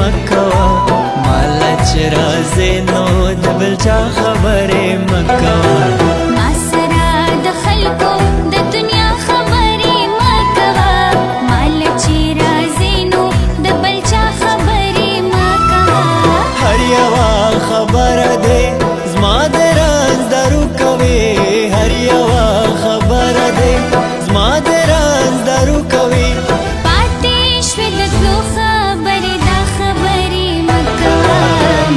مکوا مالا چې راځې نو د بل چا خبرې مکوا ما سره د خلکو د دنیا خبرې مکوا مال چې راځې نو د بل چا خبرې مکوا هر یوه خبره دې زما د راز درو کوي هر یوه خبره دې زما د راز درو کوي پاتې شوې د تلو خبرې دا خبرې مکوا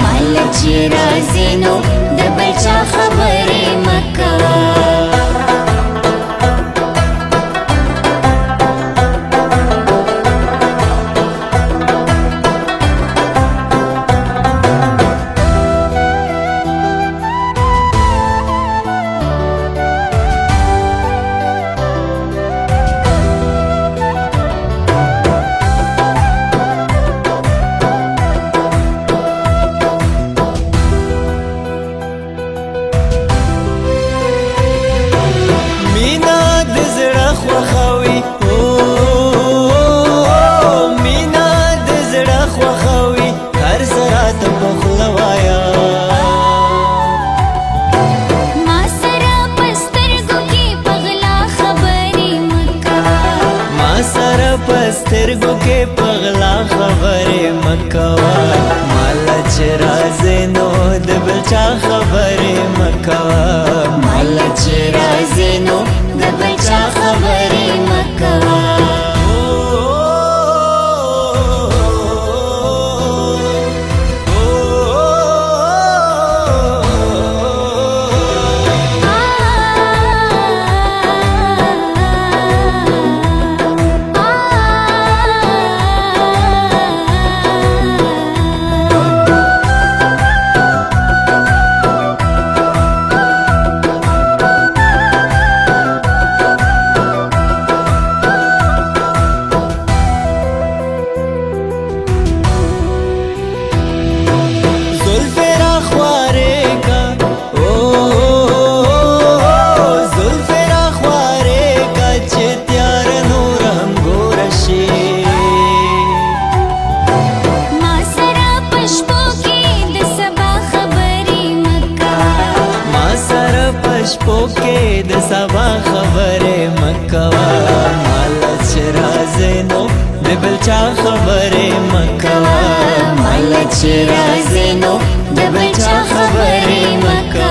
مال چې راځې نو د بل چا خبرې مکوا سترګو کې پغلا خبرې مکوا مالا چې راځې نو د بل چا خبرې مکوا مالا چې راځې نو د بل چا خبرې مکوا شپو کې د سبا خبرې مکوا مالا چې راځې نو د بل چا خبرې مکوا مالا چې راځې نو د بل چا خبرې مکوا